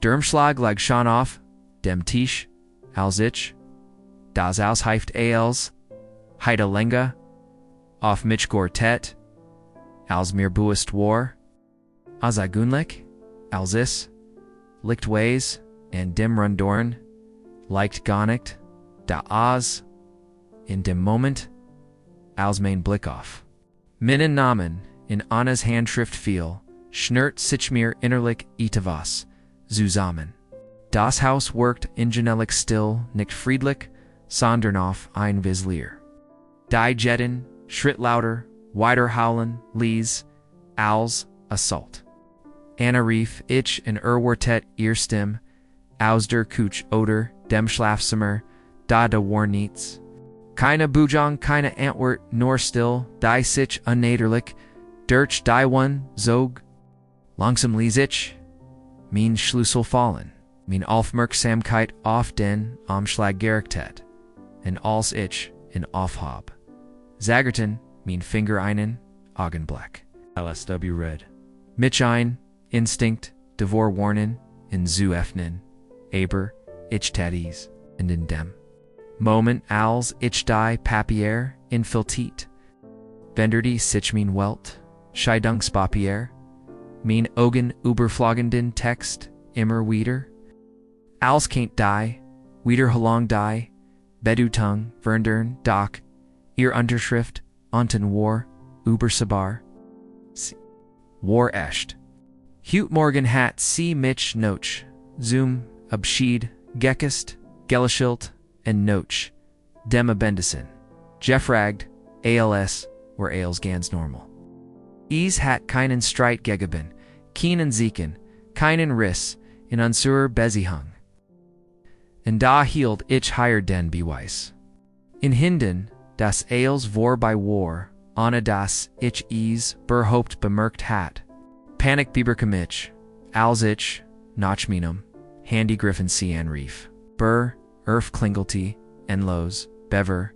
Dermschlag lag schon auf dem Tisch, als ich, das Ausheift als, heide Lenga, auf mich gortet, als mir bewusst war, als agunlik, als is, licht ways, and dim rundorn, leicht gonicht, da az, in dem Moment, als mein Blick auf. Meinen Namen in Anna's Handschrift fiel, schnürt sich mir innerlich etwas zusammen. Das Haus worked ingenelig still, nicht friedlich, sondern auf ein Visier. Die Jetten, Schritt lauter, weiter howlen, lies, als Assault. Anna rief, ich in erwartete ihr Stimme, aus der Kuch oder dem Schlafzimmer, da war nichts. Keine Bujang, keine Antwort, nor still, die sich unnäderlich, durch die one zog. Langsam ließ ich, mein Schlüssel fallen, mein Aufmerksamkeit auf den Umschlag gerichtet, und als ich in Aufhab, zagerten mein Finger einen Augenblick. LSW read. Mich ein Instinkt, devor warnen, in zu öffnen, aber ich tätis, und in dem Moment als ich die Papiere infiltiert, wenderte sich mein Welt, Scheidungspapiere, mein Augen überflagenden Text immer wieder, als kennt die, wiederholung die, Bedeutung verndern, Doch, ihr Unterschrift, unten war, übersebar, war echt. Heut Morgen hat sie mich noch, zum Abschied, geküsst, gelächelt, und noch, dem Abendessen, gefragt, als, war alles ganz normal. Es hat keinen Streit gegeben, keinen Siegen, keinen Riss, in unserer Beziehung. Und da hielt ich higher den Beweis. In Hinden, das als war bei war, ohne dass ich es überhaupt bemerkt hat. Panikbieber mich, als ich, nach meinem, Handygriffen sie anrief. Klingelte, endlos, bever,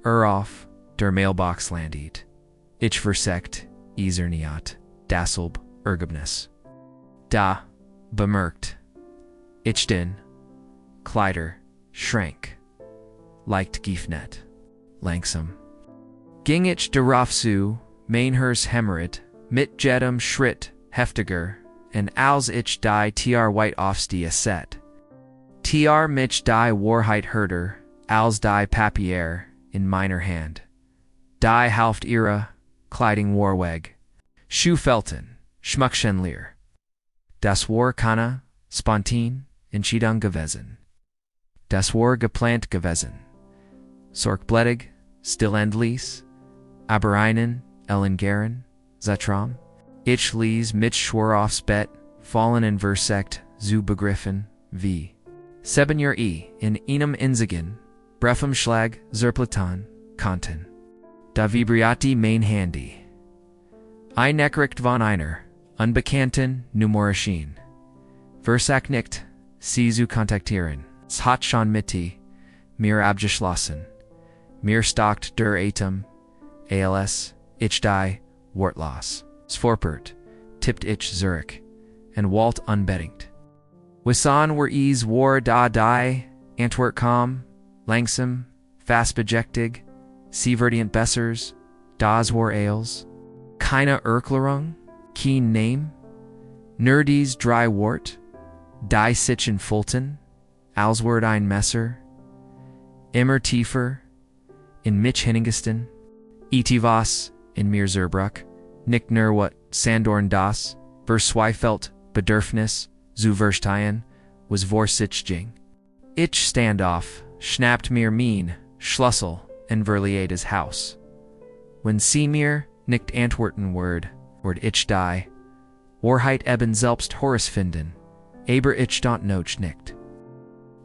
auf, der Mailbox landet. Ich versekt, nicht, dasselb, Ergebnis. Da, bemerkt. Ich den, Kleider, schrank, leicht giefnet, langsam. Ging ich darauf zu, meinhers hämmeret, mit jedem Schritt heftiger, und als ich die Tr white aufstehe set. Tr mich die Wahrheit hörte, als die Papiere in meiner Hand. Die halft ihre Kleidung war weg. Schuhfelten, Schmuckchenlier. Das war keine spontan Entscheidung gewesen. Das war geplant gewesen. Sorgblättig, stillendlich, aber einen, Ellengaren, Zatram. Ich ließ mich schwor aufs Bett, fallen in versekt, zu begriffen, wie. Sebenjahr in einem inzigen, brefem Schlag, zerplatan, konnten. Da vibriati mein Handy. Ein Nachricht von einer, unbekannten Nummerischen. Versagt nicht, sie zu kontaktieren. Es hat schon mit mir abgeschlossen. Mir stockt der Atem, als, ich die, wortlos. Svorpert, tippt ich Zurich, und Walt unbedingt. Wissan war es war da die, Antwort kam, langsam, fast bejechtig, sie verdient bessers, das war als. Keine Erklärung, kein Name, nur dies drei Wort, die sich in Fulton, als word ein Messer, immer tiefer, in mich hingesten, etwas, in mir Zerbruck, nicht nur wat Sandorn das, verzweifelt, Bedürfnis, zu verstehen, was vorsichtig. Ich stand auf, schnappt mir mein Schlüssel in Verlietes Haus. Wenn sie mir nicht antworten word ich die Wahrheit eben selbst herausfinden, aber ich don't noch nicht.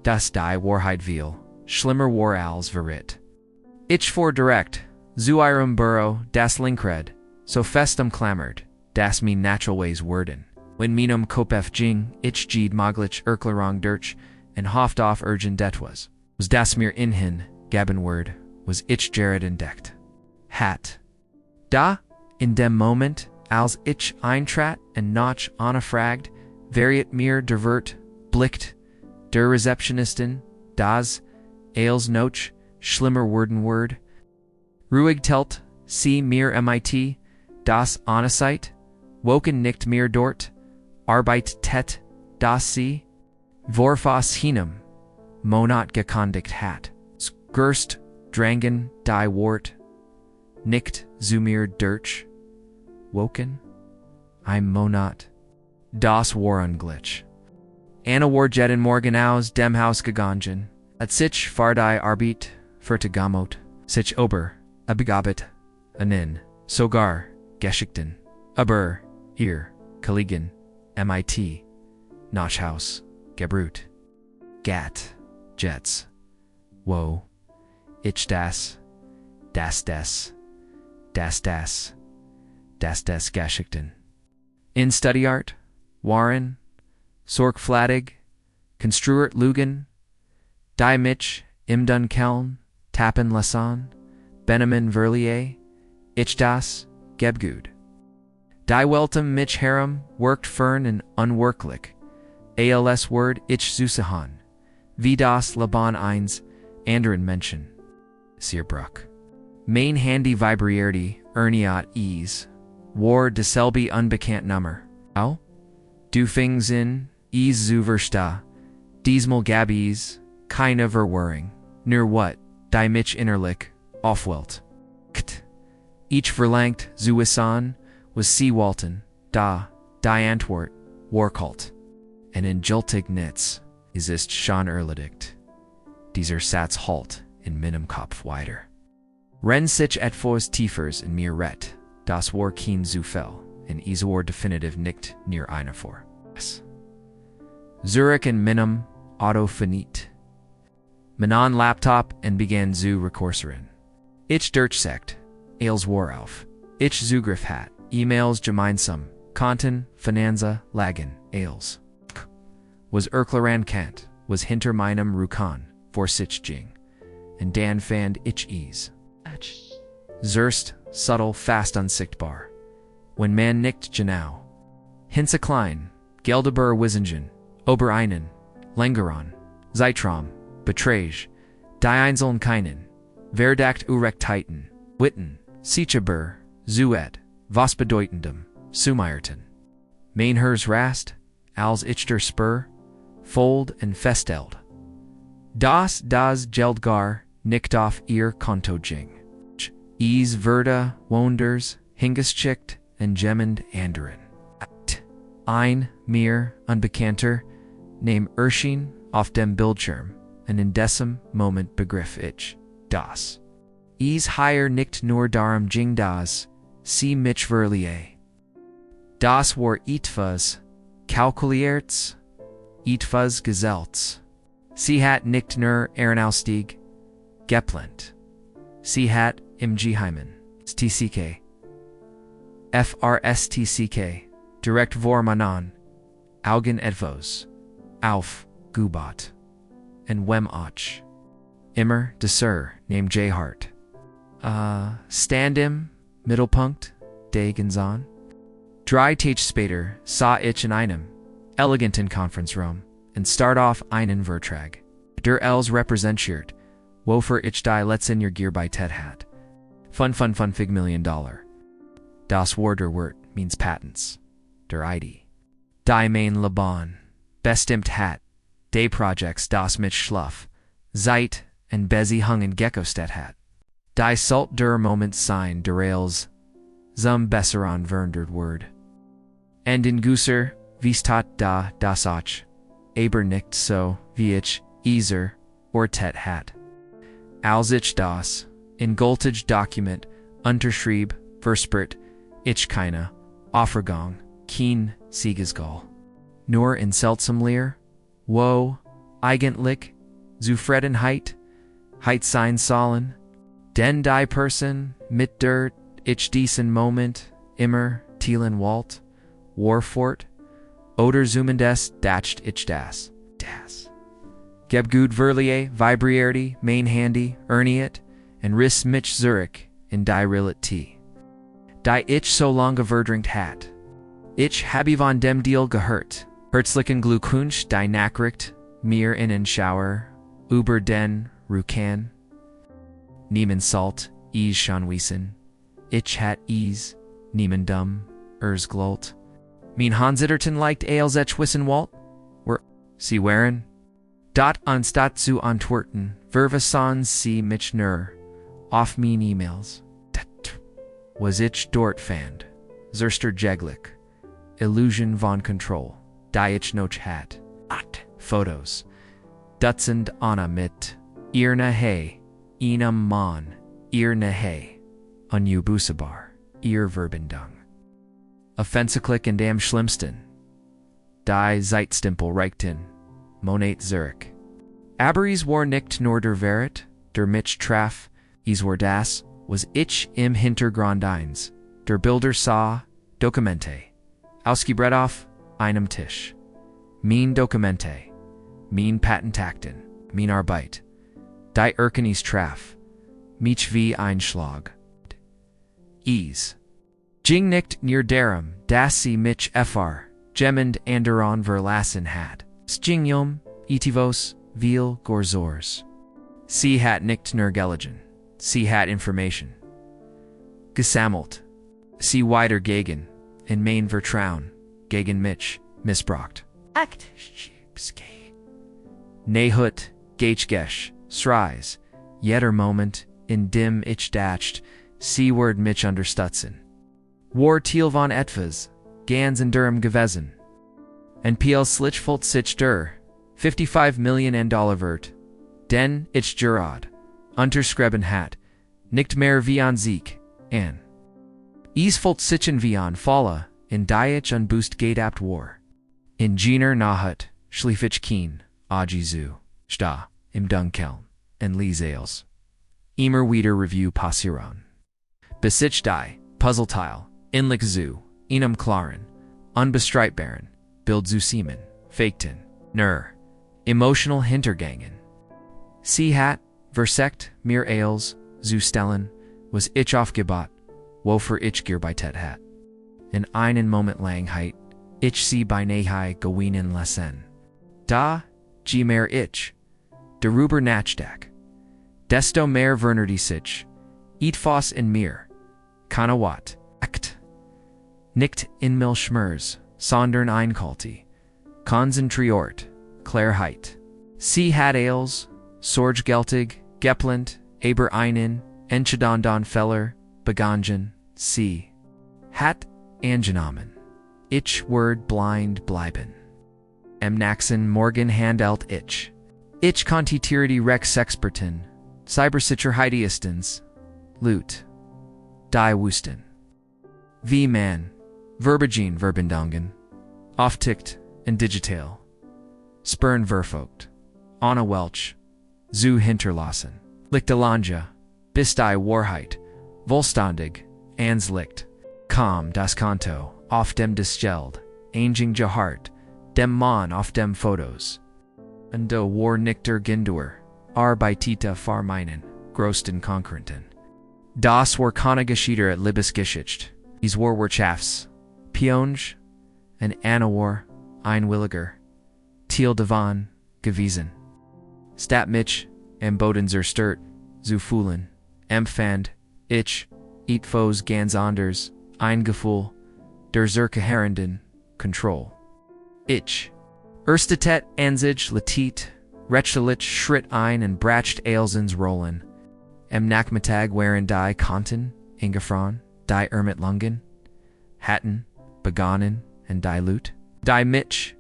Das die Wahrheit will, schlimmer war als Verrat. Ich fuhr direkt, zu ihrem Büro, das Linkred, so fest umklammert, das mein naturalways worden. Wenn meinem Kopf ging, ich jed moglich Erklärung durch, und hofft auf urgent etwas. Was das mir inhin, gaben word, was ich Jared entdeckt. Hat. Da, in dem Moment, als ich eintrat und noch anfragt, variet mir der Wirt, blickt der Rezeptionistin das Ailes noch schlimmer worden word. Ruhig telt sie mir mit das Anasite, woken nicht mir dort, arbeitet das sie, vorfas hinem, monat gekündigt hat. Gerst drangen die Wort, nicht zu mir durch, woken, ein Monat, das Warunglitch. Anna Warjetten morgen aus dem Haus gegangen, at sich fardei Arbeit vertigamot, sich ober, abgabet, einen, sogar, Geschichten, aber, ihr, Kollegen, mit, Nachhaus, gebrut, gat, jets, wo, ich das Geschichten. In Studiart, waren, sorgfältig, konstruert Lügen, die mich im Dunkeln tappen lassen, Benjamin Verlier, ich das, gebgut. Die Weltem mich herum workt fern und unwirklich, als Word ich zusahen, wie das Laban eins, anderen Menschen. Sierbruck. Mein Handy vibrierte, erniat ease, war deselbe unbekannt Nummer. Au? Du fings in, ease zu versta, diesmal gabis, keine Verwirrung, nur wat, die mich innerlich, aufwelt. Kt. Ich verlangt, zu wissen, was sie wollten, die Antwort, warkalt. En in gültig nichts, ist schon erledigt. Dieser Satz halt in meinem Kopf weiter. Wenn sich etwas tiefers in mir rett, das war kein Zufall, in isor definitiv nicht near einer vor. Zurich in meinem Auto finit. Menon Laptop und begann zu rekursieren. Ich durchsekt, als war auf. Ich Zugriff hat, E-Mails gemeinsam, Konten, Finanza, lagen, als. Was erklären Kant, was hinter meinem Rücken, vor sich ging. Und dann fand ich es. Zerst, subtle, fast unsichtbar. Wenn man nicht genau. Hinze klein, geldeber Wissingen, ober einen, Längeron, Zeitraum, Betrage, die einzelnen keinen, Verdacht Urechtheiten, Witten, Sicheber, Zuet, was bedeutendem, Sumeierten. Mein Hers rast, als ich der Spur, fold und festeld. Das Geldgar nicht auf ihr Konto ging. Es wurde wonders, hingeschickt und gemmend anderen. Mir unbekannter, name erschien auf dem Bildschirm, und in diesem Moment begriff ich, das. Es hier nicht nur darum ging das, sie mich verlieh. Das war etwas kalkuliertes, etwas geselts. Sie hat nicht nur Ehrenausstieg geplant. Sie hat im Geheimen, TCK, FRSTCK, direkt vor Manon, Augen etwas, auf, Gubat, und wem auch. Immer de Sir, name J. Hart. Stand im Mittelpunkt, de Genzan. 3 Tage später sah ich in einem eleganten Konferenzraum und start off einen Vertrag. Der Els repräsentiert, wofür ich die letzten Jahr gearbeitet hat. Fun fig $1 million. Das war der Wort, means patents. Der ID. Die main Laban, bestimmt hat, de projects das mit Schluff, Zeit und Bezi hungen Geckostedt hat. Die Salt der Moment sein der Rails, zum besseren verndert Word. Und in Gusser, wies tat das auch, aber nicht so, wie ich, Iser, ortet hat. Als ich das, in gültig Dokument, unterschrieb, verspürt, ich keine, Aufregung, kein Siegesgoal. Nur in seltsamlicher, wo, eigentlich, Zufriedenheit, sein sollen, denn die Person, mit der, ich diesen Moment, immer, Thielen Walt, Warfort, oder zumindest dacht ich das. Gebgut verlieh, vibrierte, mein Handy, erniet, und riss mich Zurich in die Realität. Die ich so lange verdrängt hat. Ich habe von dem Deal gehört, Herzlichen Glückwunsch, die Nachricht, mir in Schauer, über den Rukan. Niemand salt, is schon wissen. Ich hat is, niemandem, glut. Mein Hansitterten leicht als ich wissen wollt? Sie waren? Dot anstatt zu antworten, verweisen Sie mich nur auf mein E-Mails. Was ich dort fand. Zerster Jeglich. Illusion von Control. Die ich noch hat. Fotos. Dutzend Anna mit. Ihr Nahe. Einem Mann. Ihr Nahe. Unübusebar. Ihr Verbindung. Offensichtlich und am schlimmsten. Die Zeitstempel reichten. Monat Zurich. Aber es war nicht nur der Verrat, der mich traf, es war das, was ich im Hintergrund eins, der Bilder sah, Dokumente. Ausgebreitet auf einem Tisch. Mein Dokumente. Mein Patentakten. Mein Arbeit. Die Erkennis traf. Mich wie ein Schlag. Es. Ging nicht nur darum, dass sie mich gemend anderon verlassen hat. Stingjum, itivos, viel gorzors. Sie hat nicht nur gelegen. Sie hat Information. Gesammelt. Sie weiter gegen, in mein Vertrauen, gegen mich, missbraucht. Act. Nehut, Geichgesch, Sreis, jeder Moment, in dem ich dacht, sie word mich unterstützen. War Thiel von etwas, ganz in Durham gewesen. En PL Slichfolt sich der, $55 million wert, den ich gerad, unterschrieben hat, nicht mehr wie an Sieg, an. Es volt sichen wie an Falle, in die ich unboost gedabt war. In jener Nacht, schlief ich keen, Ajizu, sta, im Dunkeln, en Liesales. Immer wieder Review passieren. Besitch die, Puzzleteil, inlich zu, einem klaren, unbestreitbaren, Bild zu Siemen, Fakten, emotional Hintergangen. Sie hat, versekt, mir als, zu stellen, was ich aufgebaut, wofür ich gearbeitet hat. In einen Moment lang heit, ich sie beinahe gewinnen lassen. Da, je mehr ich, darüber nachdenke, desto mehr vernerde sich, etwas in mir, kanawat, act. Nicht in Milchschmers, sondern einkalti, konzentriert, Klarheit. Sie hat als, sorggeltig, geplant, aber einen, entscheidenden Fehler, begangen, sie hat angenommen. Ich word blind bleiben. Am nächsten Morgen handelt ich. Ich kontaktierte die Rechtsexperten, Cybersicherheitistens, Lut. Die wussten. Wie man, Verbigen Verbindungen, auftickt und digital. Spern verfolgt. Anna Welch, zu hinterlassen. Lichtalanja, bis die Wahrheit, vollständig, ans Licht, kam das Konto, auf dem Disgeld, anging Jahart, dem Mann auf dem Fotos. Und do war nicht der Gindur, arbeitete für meinen, größten Konkurrenten. Das war keine Geschichte at Liebesgeschichte, es war Wirtschafts, Pionge, und Anna war, einwilliger, Thiel davon, gewesen. Stat mich, am Boden zerstört, zu fühlen, empfand, ich, etwas ganz anders, ein Gefühl, der zurückkehrenden Control. Ich. Erstetet ansich latit, rechtlich schritt ein und bracht Eilsens rollen. Am Nachmittag waren die Konten, ingefroren, die Ermittlungen, hatten, begonnen, und die Lut, die mich,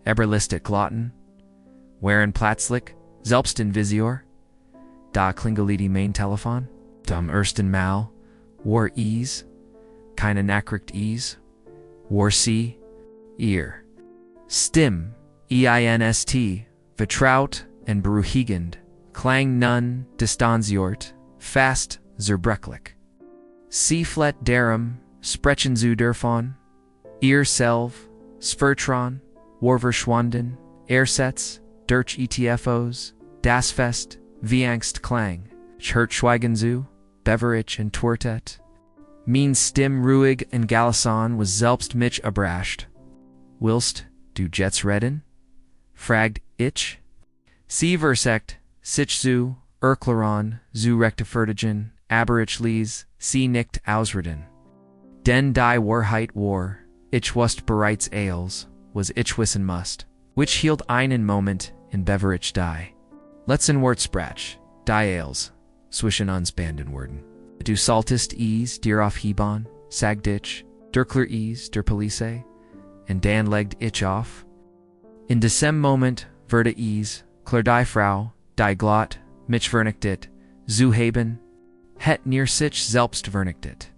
eberlistet glotten, waren plötzlich, selbst in Visior, da klingelte mein Telefon, am ersten Mal, war es, keine Nachricht es, war sie, ihr. Stimm, einst, vertraut und beruhigend, klang nun distanziert, fast zerbrechlich. Sie flet darum, sprechen zu dürfen, ihr self, Svertron, war verschwunden, ersetzt, durch ETFOs, das Fest, wie Angst klang, Schweigen zu, Beverage und Tortet. Mein Stimm ruhig und galasan was selbst mich überrascht. Willst, Du jets redden? Fragd ich? Sie versekt, sich zu, erklären, zu rechtfertigen, aber ich ließ sie nicht ausreden. Denn die Wahrheit war, ich wusste bereits alles, was ich wissen must, which hielt einen Moment in beverich die. Letzten Wort sprach, die alles, zwischen uns banden worden. Du saltest dir aufheben, sagd ich, Dirkler der Police, und dann legd ich auf. In diesem Moment wurde klar die Frau, die glaubte, mich vernichtet, zu haben, hätte sich selbst vernichtet.